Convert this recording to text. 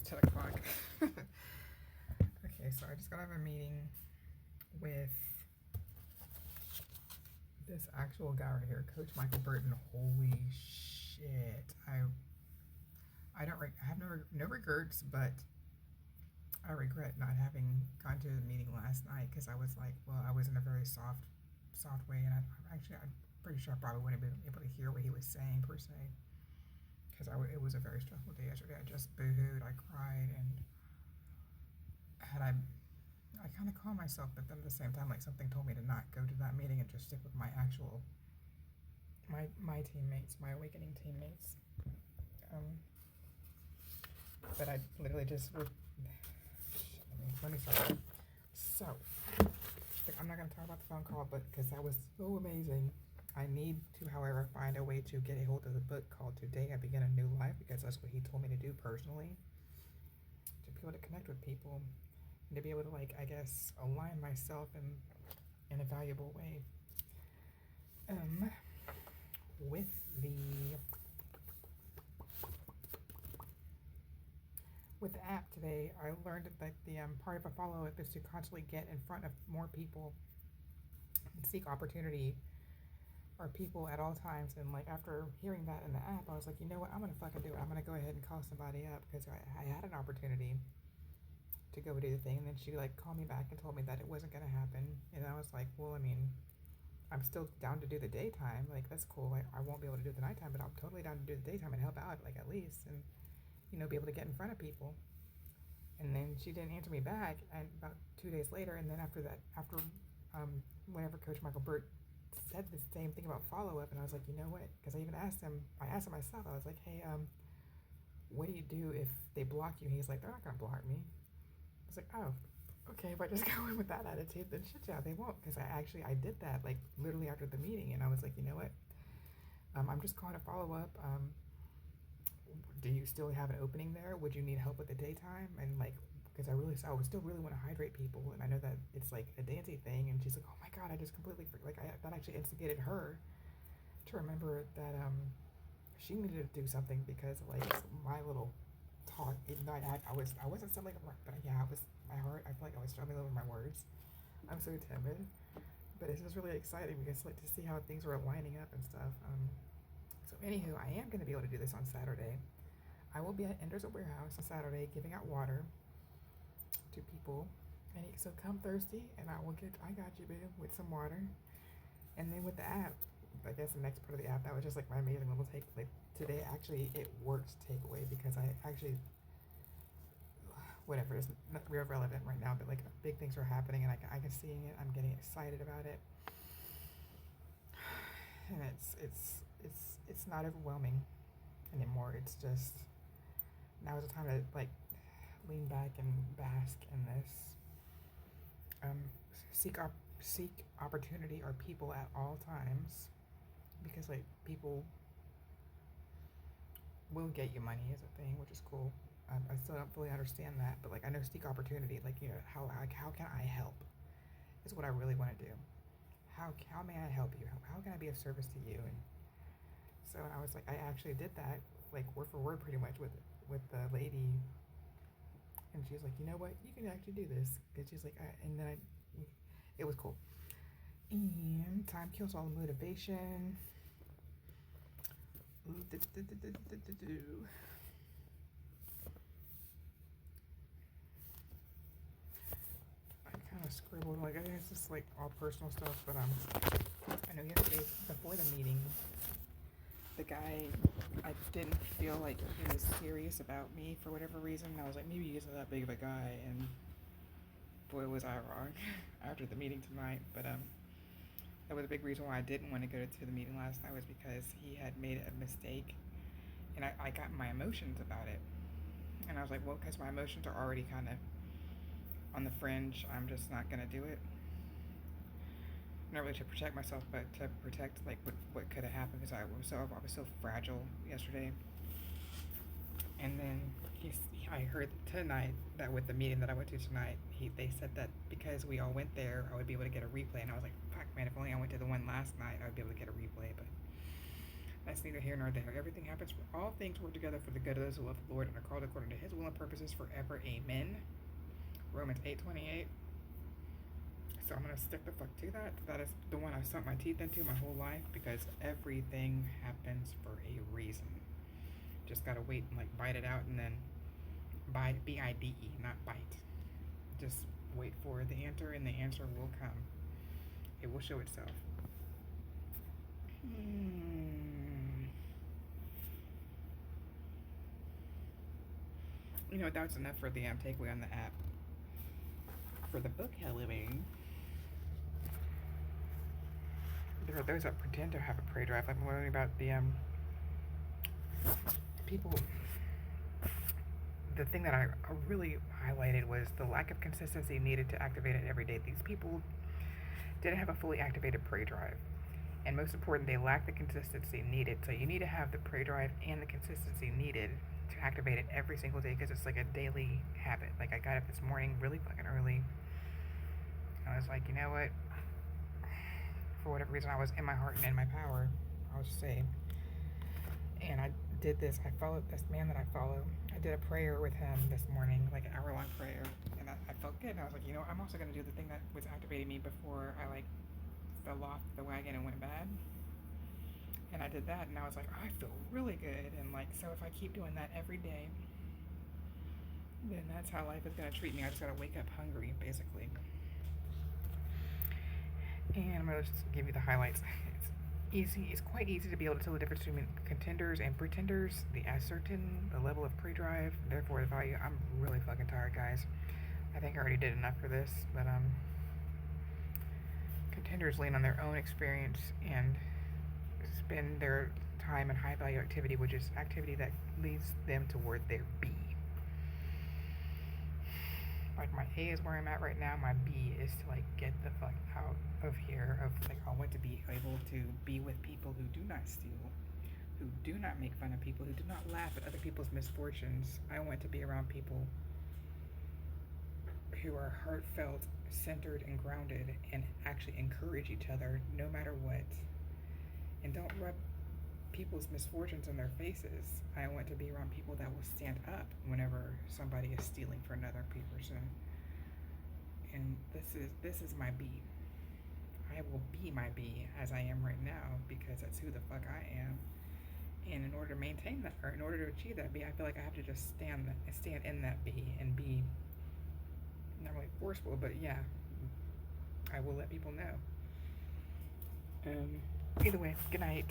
it's 10 o'clock. Okay, so I just got out of a meeting with this actual guy right here, Coach Michael Burton. Holy shit! I have no regrets, but I regret not having gone to the meeting last night because I was like, well, I was in a very soft way, and I'm pretty sure I probably wouldn't have been able to hear what he was saying per se because it was a very stressful day yesterday. I just boohooed, I cried, and had I kind of calmed myself, but then at the same time, like something told me to not go to that meeting and just stick with my actual my teammates, my awakening teammates. Um, but I literally just let me start. So I'm not gonna talk about the phone call, but because that was so amazing. I need to, however, find a way to get a hold of the book called Today I Begin a New Life because that's what he told me to do personally. To be able to connect with people and to be able to, like, I guess, align myself in a valuable way. With the app today, I learned that the part of a follow up is to constantly get in front of more people and seek opportunity or people at all times. And like after hearing that in the app, I was like, you know what, I'm gonna fucking do it. I'm gonna go ahead and call somebody up because I had an opportunity to go do the thing, and then she like called me back and told me that it wasn't gonna happen. And I was like, well, I mean, I'm still down to do the daytime. Like that's cool. I won't be able to do the nighttime, but I'm totally down to do the daytime and help out, like at least, and be able to get in front of people. And then she didn't answer me back, and about 2 days later, and then after whenever Coach Michael Burt said the same thing about follow up, and I was like, you know what? Because I asked him myself. I was like, hey, what do you do if they block you? And he's like, they're not gonna block me. I was like, oh, okay. If I just go in with that attitude, then shit, yeah, they won't. Because I did that like literally after the meeting, and I was like, you know what? I'm just calling a follow up. Do you still have an opening there? Would you need help with the daytime? And like, because I would still really want to hydrate people, and I know that it's like a dancing thing. And she's like, oh my god, I just completely that actually instigated her to remember that she needed to do something because like my little talk. Even though I wasn't stumbling over, but yeah, I was my heart. I feel like I was stumbling over my words. I'm so timid, but it's just really exciting because like to see how things were lining up and stuff. So anywho, I am gonna be able to do this on Saturday. I will be at Ender's Warehouse on Saturday giving out water to people. And so come Thursday and I got you, babe, with some water. And then with the app, I guess the next part of the app, that was just like my amazing little take. Like today, actually, it works takeaway because I actually, whatever, it's not real relevant right now, but like big things are happening and I can seeing it. I'm getting excited about it. And it's not overwhelming anymore. It's just, now is the time to like lean back and bask in this. Seek opportunity or people at all times, because like people will get you money is a thing, which is cool. I still don't fully understand that, but like I know seek opportunity. Like how can I help? Is what I really want to do. How may I help you? How can I be of service to you? And so I was like, I actually did that like word for word pretty much with the lady, and she's like, you know what, you can actually do this. And she's like, and then it was cool. And time kills all motivation. I kind of scribbled, like I think it's just like all personal stuff, but I know yesterday before the meeting, the guy, I didn't feel like he was serious about me for whatever reason. I was like, maybe he isn't that big of a guy, and boy was I wrong after the meeting tonight. But that was a big reason why I didn't want to go to the meeting last night, was because he had made a mistake, and I got my emotions about it. And I was like, well, because my emotions are already kind of on the fringe, I'm just not going to do it. Not really to protect myself, but to protect like what could have happened, because I was so fragile yesterday. And then I heard tonight that with the meeting that I went to tonight, they said that because we all went there, I would be able to get a replay. And I was like, fuck, man, if only I went to the one last night, I would be able to get a replay. But That's neither here nor there. Everything happens for all things work together for the good of those who love the Lord and are called according to his will and purposes forever. Amen. Romans 8:28. So I'm gonna stick the fuck to that. That is the one I've sunk my teeth into my whole life because everything happens for a reason. Just gotta wait and like bite it out and then bite, BIDE, not bite. Just wait for the answer and the answer will come. It will show itself. You know, that was enough for the takeaway on the app. For the book, however, there are those that pretend to have a prey drive. I'm learning about the people. The thing that I really highlighted was the lack of consistency needed to activate it every day. These people didn't have a fully activated prey drive. And most important, they lack the consistency needed. So you need to have the prey drive and the consistency needed to activate it every single day because it's like a daily habit. Like I got up this morning really fucking early. I was like, you know what? For whatever reason, I was in my heart and in my power. I'll just say. And I did this. I followed this man that I follow. I did a prayer with him this morning, like an hour-long prayer. And I felt good. And I was like, you know, I'm also going to do the thing that was activating me before I like fell off the wagon and went bad. And I did that, and I was like, oh, I feel really good. And like, so if I keep doing that every day, then that's how life is gonna treat me. I just gotta wake up hungry, basically. And I'm gonna just give you the highlights. It's easy. It's quite easy to be able to tell the difference between contenders and pretenders. The ascertain, the level of pre-drive, therefore the value. I'm really fucking tired, guys. I think I already did enough for this, but contenders lean on their own experience and spend their time in high value activity, which is activity that leads them toward their B. Like my A is where I'm at right now. My B is to like get the fuck out of here. Of like I want to be able to be with people who do not steal, who do not make fun of people, who do not laugh at other people's misfortunes. I want to be around people who are heartfelt, centered, and grounded, and actually encourage each other no matter what. And don't rub people's misfortunes in their faces. I want to be around people that will stand up whenever somebody is stealing for another person. And this is my B. I will be my B as I am right now because that's who the fuck I am. And in order to maintain that, or in order to achieve that B, I feel like I have to just stand in that B and be not really forceful, but yeah, I will let people know. Either way, good night.